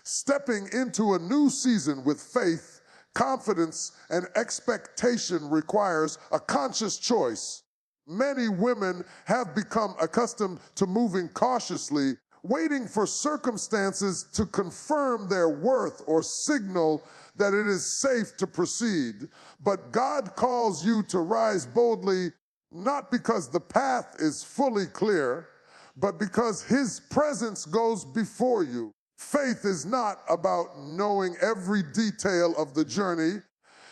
Stepping into a new season with faith, confidence, and expectation requires a conscious choice. Many women have become accustomed to moving cautiously, waiting for circumstances to confirm their worth or signal that it is safe to proceed. But God calls you to rise boldly, not because the path is fully clear, but because His presence goes before you. Faith is not about knowing every detail of the journey.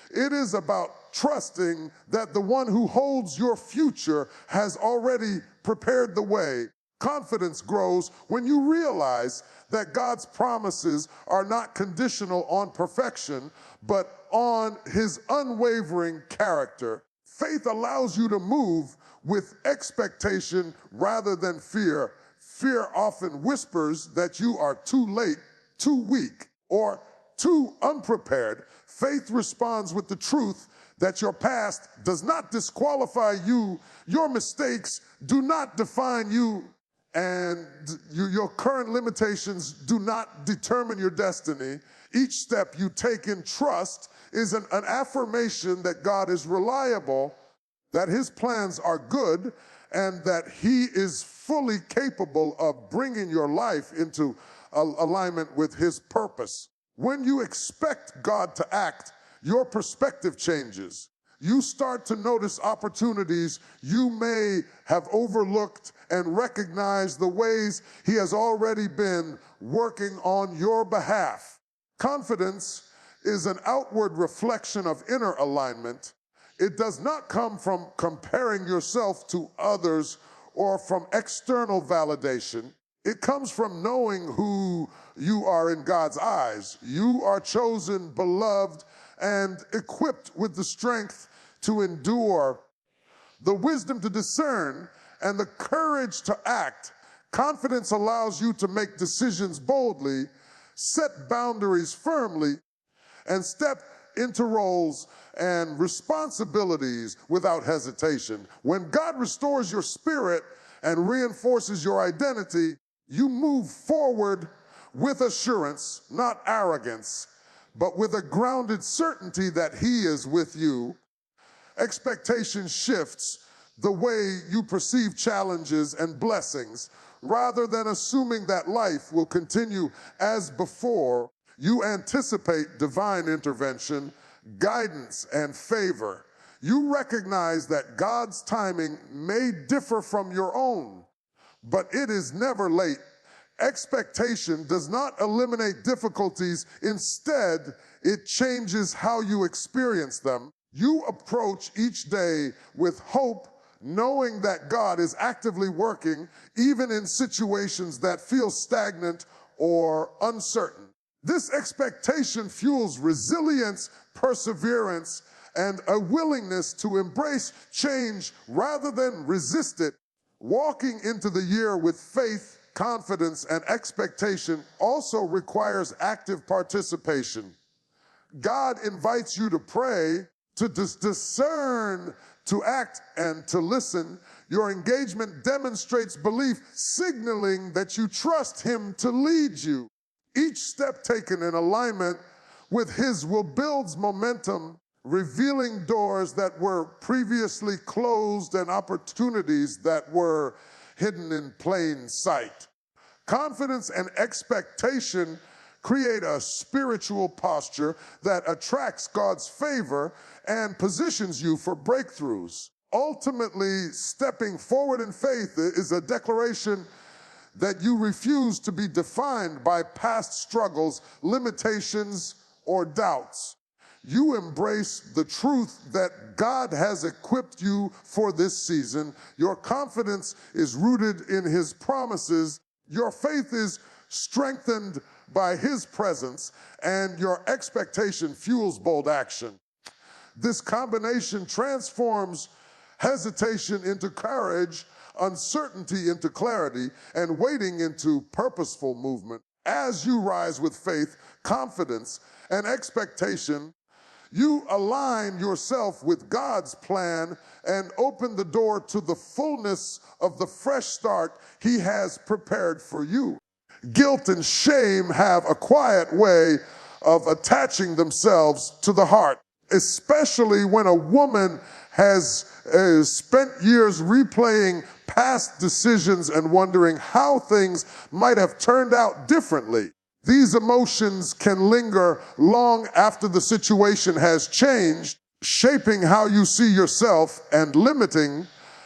It is about trusting that the one who holds your future has already prepared the way. Confidence grows when you realize that God's promises are not conditional on perfection, but on His unwavering character. Faith allows you to move with expectation rather than fear. Fear often whispers that you are too late, too weak, or too unprepared. Faith responds with the truth that your past does not disqualify you, your mistakes do not define you, and your current limitations do not determine your destiny. Each step you take in trust is an affirmation that God is reliable, that His plans are good, and that He is fully capable of bringing your life into alignment with His purpose. When you expect God to act, your perspective changes. You start to notice opportunities you may have overlooked and recognize the ways He has already been working on your behalf. Confidence is an outward reflection of inner alignment. It does not come from comparing yourself to others or from external validation. It comes from knowing who you are in God's eyes. You are chosen, beloved, and equipped with the strength to endure, the wisdom to discern, and the courage to act. Confidence allows you to make decisions boldly, set boundaries firmly, and step into roles and responsibilities without hesitation. When God restores your spirit and reinforces your identity, you move forward with assurance, not arrogance, but with a grounded certainty that He is with you. Expectation shifts the way you perceive challenges and blessings. Rather than assuming that life will continue as before, you anticipate divine intervention, guidance, and favor. You recognize that God's timing may differ from your own, but it is never late. Expectation does not eliminate difficulties. Instead, it changes how you experience them. You approach each day with hope, knowing that God is actively working, even in situations that feel stagnant or uncertain. This expectation fuels resilience, perseverance, and a willingness to embrace change rather than resist it. Walking into the year with faith, confidence, and expectation also requires active participation. God invites you to pray, to discern, to act, and to listen. Your engagement demonstrates belief, signaling that you trust Him to lead you. Each step taken in alignment with His will builds momentum, revealing doors that were previously closed and opportunities that were hidden in plain sight. Confidence and expectation create a spiritual posture that attracts God's favor and positions you for breakthroughs. Ultimately, stepping forward in faith is a declaration that you refuse to be defined by past struggles, limitations, or doubts. You embrace the truth that God has equipped you for this season. Your confidence is rooted in His promises. Your faith is strengthened by His presence, and your expectation fuels bold action. This combination transforms hesitation into courage, uncertainty into clarity, and waiting into purposeful movement. As you rise with faith, confidence, and expectation, you align yourself with God's plan and open the door to the fullness of the fresh start He has prepared for you. Guilt and shame have a quiet way of attaching themselves to the heart, especially when a woman has spent years replaying past decisions and wondering how things might have turned out differently. These emotions can linger long after the situation has changed, shaping how you see yourself and limiting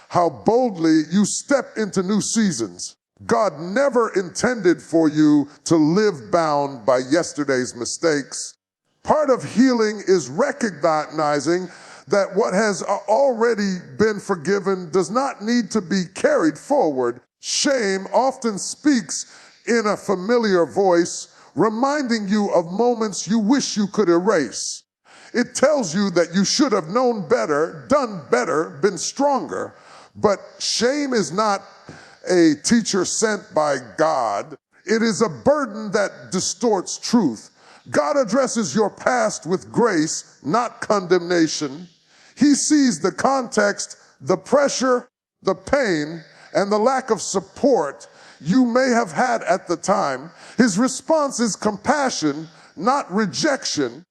how boldly you step into new seasons. God never intended for you to live bound by yesterday's mistakes. Part of healing is recognizing that what has already been forgiven does not need to be carried forward. Shame often speaks in a familiar voice, reminding you of moments you wish you could erase. It tells you that you should have known better, done better, been stronger. But shame is not a teacher sent by God. It is a burden that distorts truth. God addresses your past with grace, not condemnation. He sees the context, the pressure, the pain, and the lack of support you may have had at the time. His response is compassion, not rejection.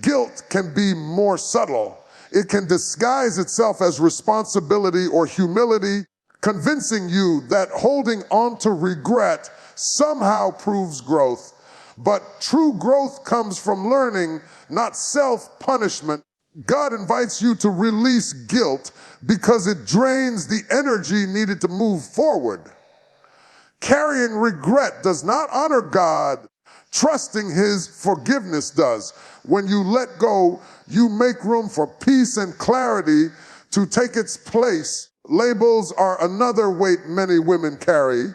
Guilt can be more subtle. It can disguise itself as responsibility or humility, convincing you that holding on to regret somehow proves growth. But true growth comes from learning, not self-punishment. God invites you to release guilt because it drains the energy needed to move forward. Carrying regret does not honor God. Trusting His forgiveness does. When you let go, you make room for peace and clarity to take its place. Labels are another weight many women carry.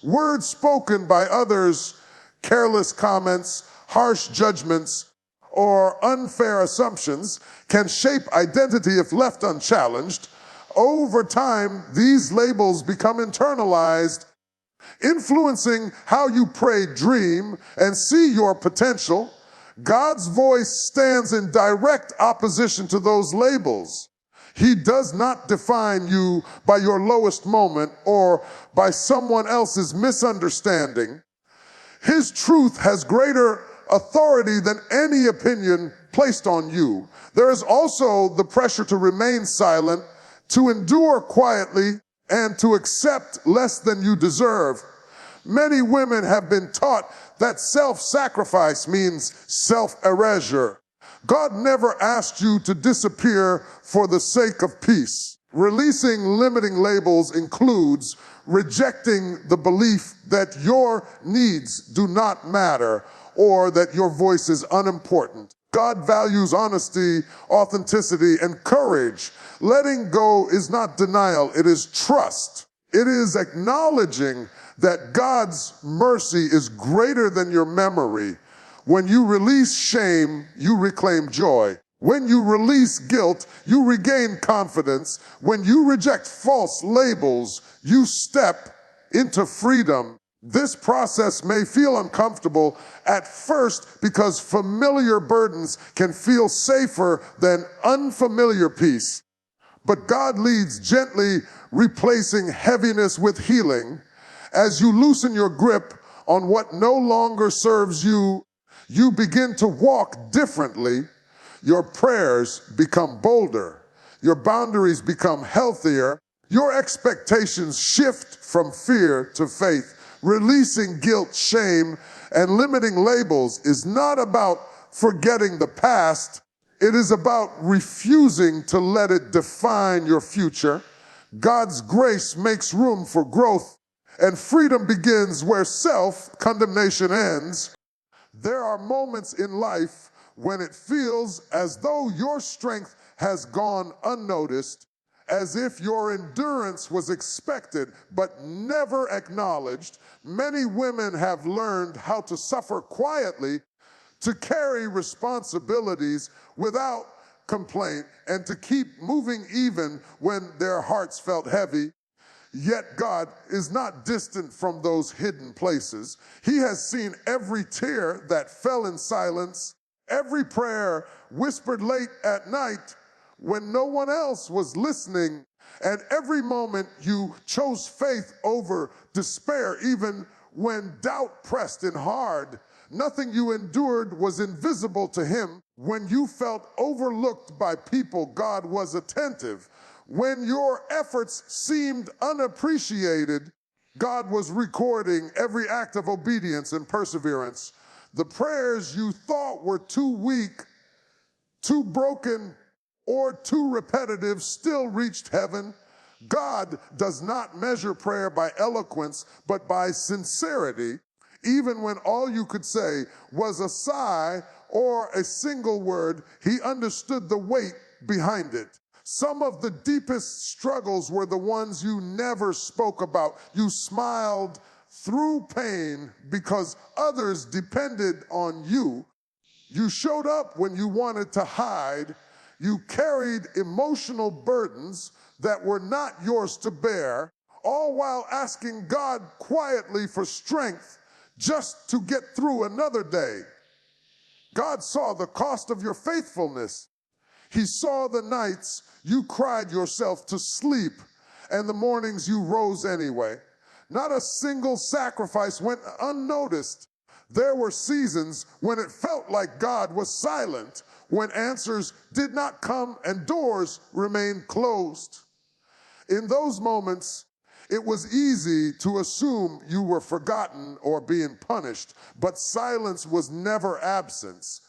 Words spoken by others, careless comments, harsh judgments, or unfair assumptions can shape identity if left unchallenged. Over time, these labels become internalized, influencing how you pray, dream, and see your potential. God's voice stands in direct opposition to those labels. He does not define you by your lowest moment or by someone else's misunderstanding. His truth has greater authority than any opinion placed on you. There is also the pressure to remain silent, to endure quietly, and to accept less than you deserve. Many women have been taught that self-sacrifice means self-erasure. God never asked you to disappear for the sake of peace. Releasing limiting labels includes rejecting the belief that your needs do not matter or that your voice is unimportant. God values honesty, authenticity, and courage. Letting go is not denial, it is trust. It is acknowledging that God's mercy is greater than your memory. When you release shame, you reclaim joy. When you release guilt, you regain confidence. When you reject false labels, you step into freedom. This process may feel uncomfortable at first because familiar burdens can feel safer than unfamiliar peace. But God leads gently, replacing heaviness with healing. As you loosen your grip on what no longer serves you, you begin to walk differently. Your prayers become bolder. Your boundaries become healthier. Your expectations shift from fear to faith. Releasing guilt, shame, and limiting labels is not about forgetting the past. It is about refusing to let it define your future. God's grace makes room for growth, and freedom begins where self-condemnation ends. There are moments in life when it feels as though your strength has gone unnoticed, as if your endurance was expected but never acknowledged. Many women have learned how to suffer quietly, to carry responsibilities without complaint, and to keep moving even when their hearts felt heavy. Yet God is not distant from those hidden places. He has seen every tear that fell in silence, every prayer whispered late at night when no one else was listening, and every moment you chose faith over despair, even When doubt pressed in hard, nothing you endured was invisible to him. When you felt overlooked by people, God was attentive. When your efforts seemed unappreciated, God was recording every act of obedience and perseverance. The prayers you thought were too weak, too broken, or too repetitive still reached heaven. God does not measure prayer by eloquence, but by sincerity. Even when all you could say was a sigh or a single word, he understood the weight behind it. Some of the deepest struggles were the ones you never spoke about. You smiled through pain because others depended on you. You showed up when you wanted to hide. You carried emotional burdens that were not yours to bear, all while asking God quietly for strength just to get through another day. God saw the cost of your faithfulness. He saw the nights you cried yourself to sleep and the mornings you rose anyway. Not a single sacrifice went unnoticed. There were seasons when it felt like God was silent, when answers did not come and doors remained closed. In those moments, it was easy to assume you were forgotten or being punished, but silence was never absence.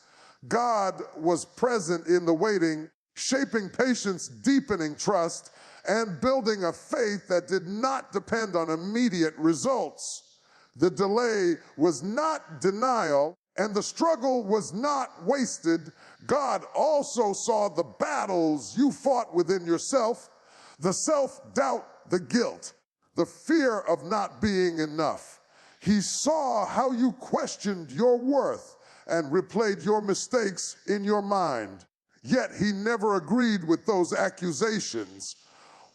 God was present in the waiting, shaping patience, deepening trust, and building a faith that did not depend on immediate results. The delay was not denial, and the struggle was not wasted. God also saw the battles you fought within yourself, the self-doubt, the guilt, the fear of not being enough. He saw how you questioned your worth and replayed your mistakes in your mind. Yet he never agreed with those accusations.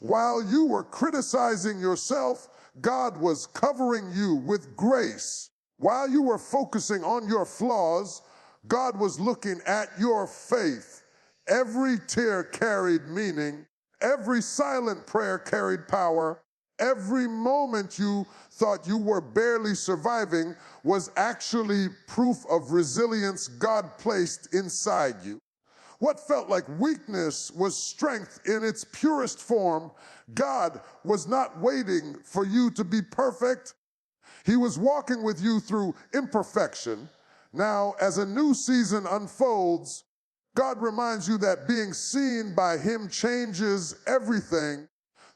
While you were criticizing yourself, God was covering you with grace. While you were focusing on your flaws, God was looking at your faith. Every tear carried meaning. Every silent prayer carried power. Every moment you thought you were barely surviving was actually proof of resilience God placed inside you. What felt like weakness was strength in its purest form. God was not waiting for you to be perfect. He was walking with you through imperfection. Now, as a new season unfolds, God reminds you that being seen by him changes everything.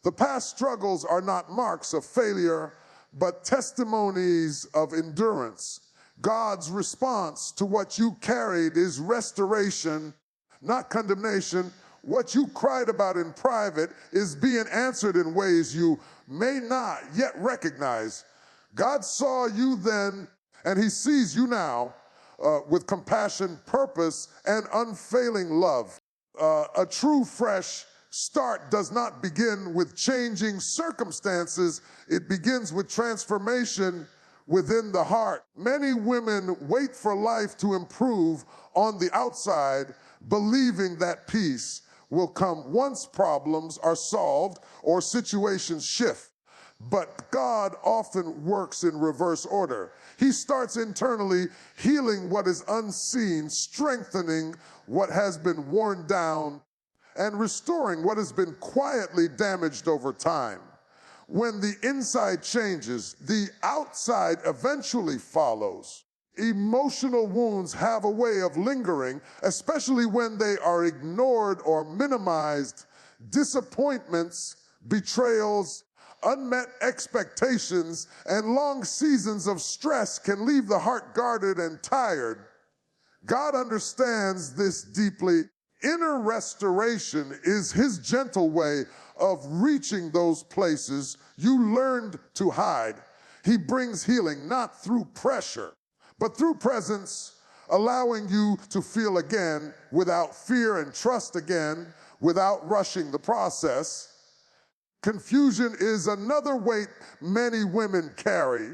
The past struggles are not marks of failure, but testimonies of endurance. God's response to what you carried is restoration, not condemnation. What you cried about in private is being answered in ways you may not yet recognize. God saw you then, and he sees you now with compassion, purpose, and unfailing love. A true fresh start does not begin with changing circumstances. It begins with transformation within the heart. Many women wait for life to improve on the outside, believing that peace will come once problems are solved or situations shift. But God often works in reverse order. He starts internally, healing what is unseen, strengthening what has been worn down, and restoring what has been quietly damaged over time. When the inside changes, the outside eventually follows. Emotional wounds have a way of lingering, especially when they are ignored or minimized. Disappointments, betrayals, unmet expectations, and long seasons of stress can leave the heart guarded and tired. God understands this deeply. Inner restoration is his gentle way of reaching those places you learned to hide. He brings healing not through pressure, but through presence, allowing you to feel again without fear and trust again without rushing the process. Confusion is another weight many women carry.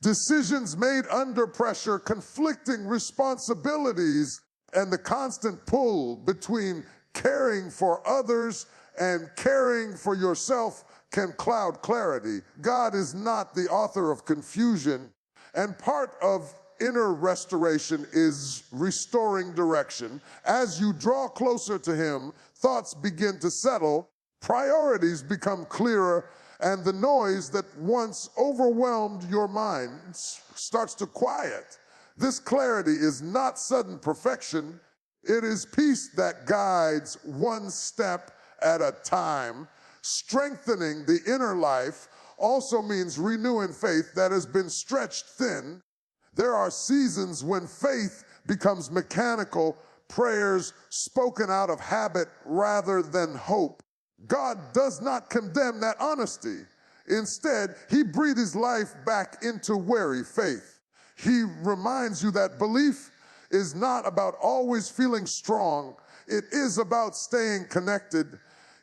Decisions made under pressure, conflicting responsibilities, and the constant pull between caring for others and caring for yourself can cloud clarity. God is not the author of confusion. And part of inner restoration is restoring direction. As you draw closer to Him, thoughts begin to settle, priorities become clearer, and the noise that once overwhelmed your mind starts to quiet. This clarity is not sudden perfection. It is peace that guides one step at a time. Strengthening the inner life also means renewing faith that has been stretched thin. There are seasons when faith becomes mechanical, prayers spoken out of habit rather than hope. God does not condemn that honesty. Instead, He breathes life back into weary faith. He reminds you that belief is not about always feeling strong. It is about staying connected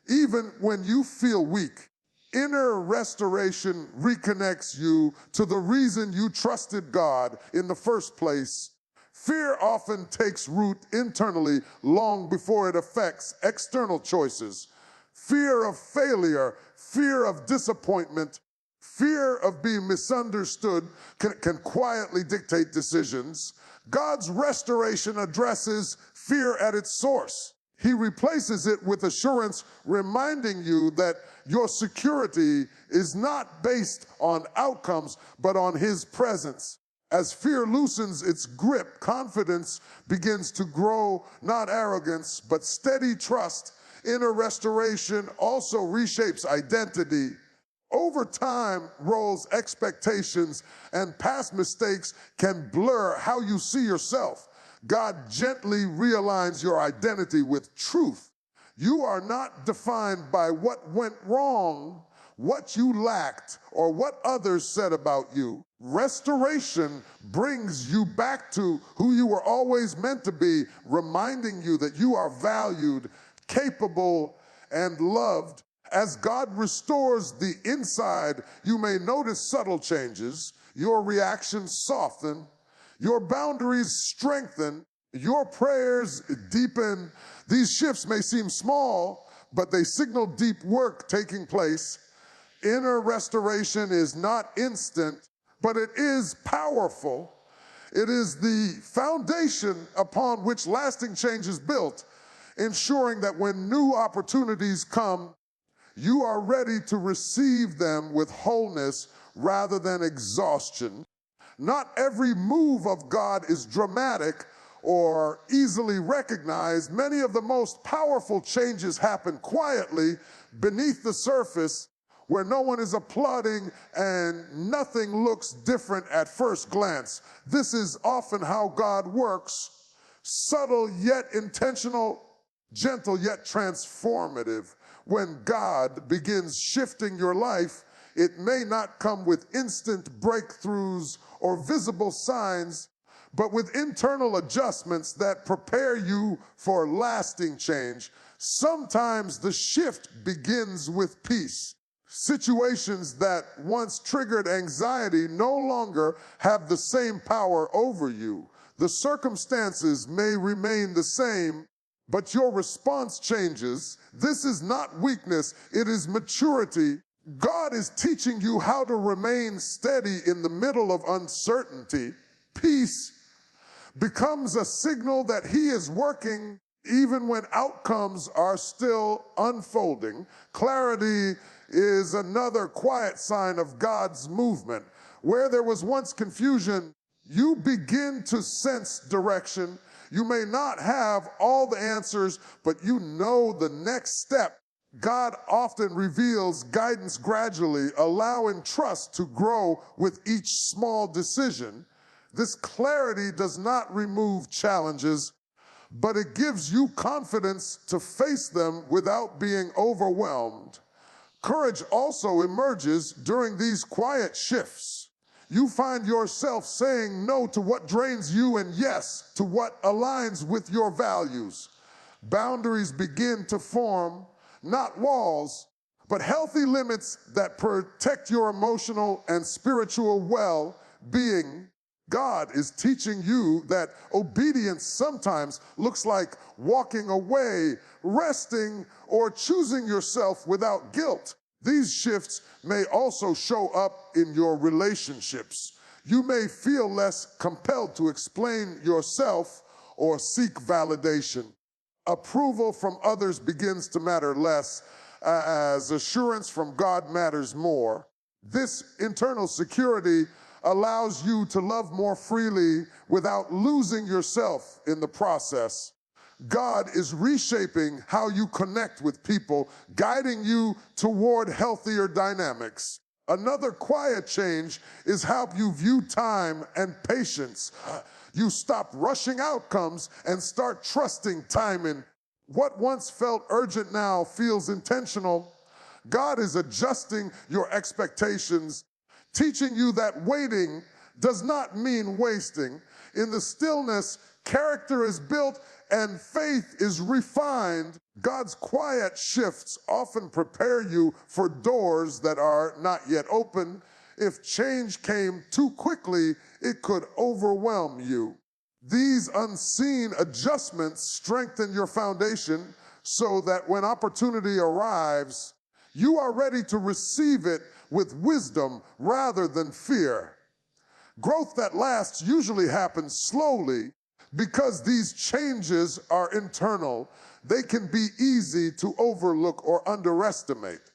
even when you feel weak. Inner restoration reconnects you to the reason you trusted God in the first place. Fear often takes root internally long before it affects external choices. Fear of failure, fear of disappointment, fear of being misunderstood can quietly dictate decisions. God's restoration addresses fear at its source. He replaces it with assurance, reminding you that your security is not based on outcomes, but on His presence. As fear loosens its grip, confidence begins to grow, not arrogance, but steady trust. Inner restoration also reshapes identity. Over time, roles, expectations, and past mistakes can blur how you see yourself. God gently realigns your identity with truth. You are not defined by what went wrong, what you lacked, or what others said about you. Restoration brings you back to who you were always meant to be, reminding you that you are valued, capable, and loved. As God restores the inside, you may notice subtle changes. Your reactions soften, your boundaries strengthen, your prayers deepen. These shifts may seem small, but they signal deep work taking place. Inner restoration is not instant, but it is powerful. It is the foundation upon which lasting change is built, ensuring that when new opportunities come, you are ready to receive them with wholeness rather than exhaustion. Not every move of God is dramatic or easily recognized. Many of the most powerful changes happen quietly beneath the surface, where no one is applauding and nothing looks different at first glance. This is often how God works: subtle yet intentional, gentle yet transformative. When God begins shifting your life, it may not come with instant breakthroughs or visible signs, but with internal adjustments that prepare you for lasting change. Sometimes the shift begins with peace. Situations that once triggered anxiety no longer have the same power over you. The circumstances may remain the same, but your response changes. This is not weakness, it is maturity. God is teaching you how to remain steady in the middle of uncertainty. Peace becomes a signal that He is working even when outcomes are still unfolding. Clarity is another quiet sign of God's movement. Where there was once confusion, you begin to sense direction. You may not have all the answers, but you know the next step. God often reveals guidance gradually, allowing trust to grow with each small decision. This clarity does not remove challenges, but it gives you confidence to face them without being overwhelmed. Courage also emerges during these quiet shifts. You find yourself saying no to what drains you and yes to what aligns with your values. Boundaries begin to form, not walls, but healthy limits that protect your emotional and spiritual well-being. God is teaching you that obedience sometimes looks like walking away, resting, or choosing yourself without guilt. These shifts may also show up in your relationships. You may feel less compelled to explain yourself or seek validation. Approval from others begins to matter less, as assurance from God matters more. This internal security allows you to love more freely without losing yourself in the process. God is reshaping how you connect with people, guiding you toward healthier dynamics. Another quiet change is how you view time and patience. You stop rushing outcomes and start trusting timing. What once felt urgent now feels intentional. God is adjusting your expectations, teaching you that waiting does not mean wasting. In the stillness, character is built and faith is refined. God's quiet shifts often prepare you for doors that are not yet open. If change came too quickly, it could overwhelm you. These unseen adjustments strengthen your foundation so that when opportunity arrives, you are ready to receive it with wisdom rather than fear. Growth that lasts usually happens slowly because these changes are internal. They can be easy to overlook or underestimate.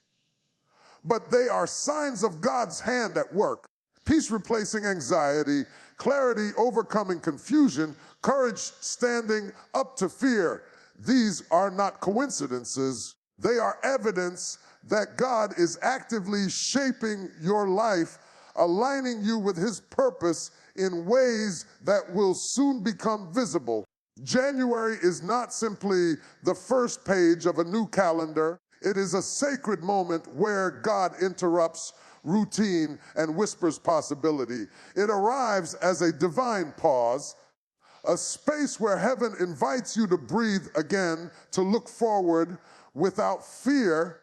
But they are signs of God's hand at work. Peace replacing anxiety, clarity overcoming confusion, courage standing up to fear. These are not coincidences. They are evidence that God is actively shaping your life, aligning you with His purpose in ways that will soon become visible. January is not simply the first page of a new calendar. It is a sacred moment where God interrupts routine and whispers possibility. It arrives as a divine pause, a space where heaven invites you to breathe again, to look forward without fear,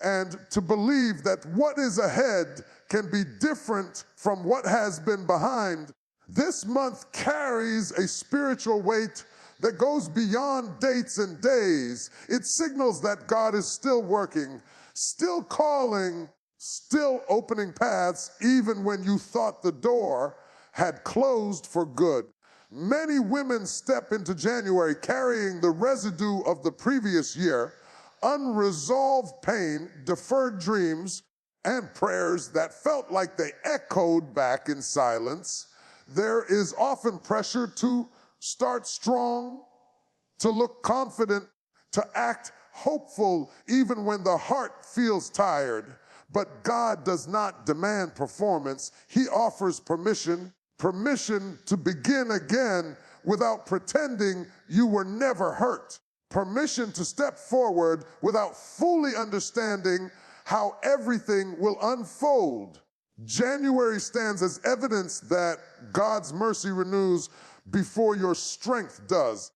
and to believe that what is ahead can be different from what has been behind. This month carries a spiritual weight that goes beyond dates and days. It signals that God is still working, still calling, still opening paths, even when you thought the door had closed for good. Many women step into January carrying the residue of the previous year, unresolved pain, deferred dreams, and prayers that felt like they echoed back in silence. There is often pressure to start strong, to look confident, to act hopeful even when the heart feels tired. But God does not demand performance. He offers permission to begin again without pretending you were never hurt. Permission to step forward without fully understanding how everything will unfold. January stands as evidence that God's mercy renews before your strength does.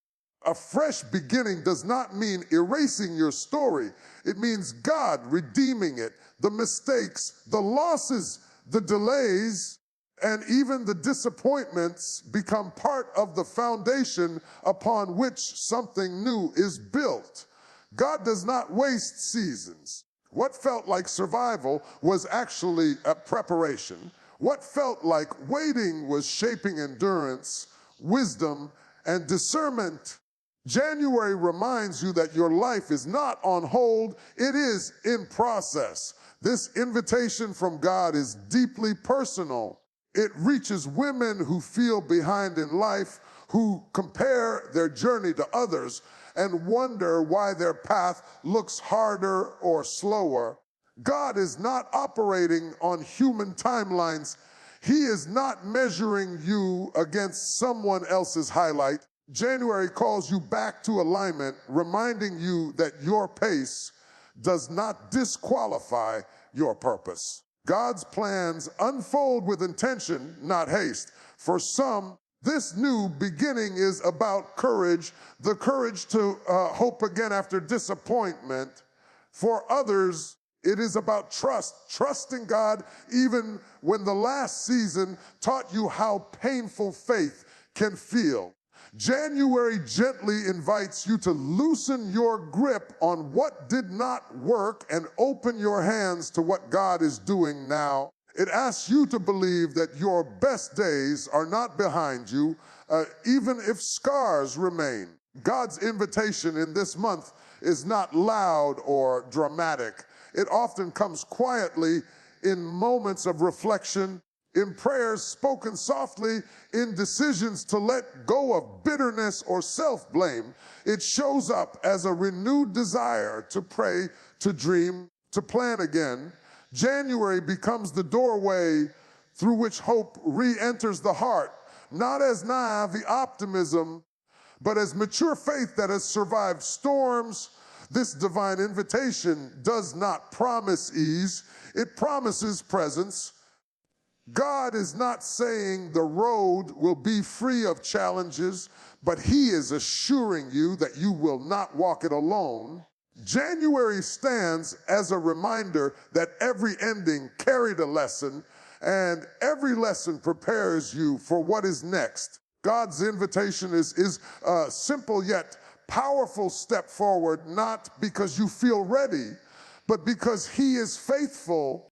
A fresh beginning does not mean erasing your story. It means God redeeming it. The mistakes, the losses, the delays, and even the disappointments become part of the foundation upon which something new is built. God does not waste seasons. What felt like survival was actually a preparation. What felt like waiting was shaping endurance, wisdom, and discernment. January reminds you that your life is not on hold, it is in process. This invitation from God is deeply personal. It reaches women who feel behind in life, who compare their journey to others and wonder why their path looks harder or slower. God is not operating on human timelines. He is not measuring you against someone else's highlight. January calls you back to alignment, reminding you that your pace does not disqualify your purpose. God's plans unfold with intention, not haste. For some, this new beginning is about courage, the courage to hope again after disappointment. For others, it is about trust, trusting God even when the last season taught you how painful faith can feel. January gently invites you to loosen your grip on what did not work and open your hands to what God is doing now. It asks you to believe that your best days are not behind you, even if scars remain. God's invitation in this month is not loud or dramatic. It often comes quietly in moments of reflection, in prayers spoken softly, in decisions to let go of bitterness or self-blame. It shows up as a renewed desire to pray, to dream, to plan again. January becomes the doorway through which hope re-enters the heart, not as naive optimism, but as mature faith that has survived storms. This divine invitation does not promise ease, it promises presence. God is not saying the road will be free of challenges, but He is assuring you that you will not walk it alone. January stands as a reminder that every ending carried a lesson, and every lesson prepares you for what is next. God's invitation is a simple yet powerful step forward, not because you feel ready, but because He is faithful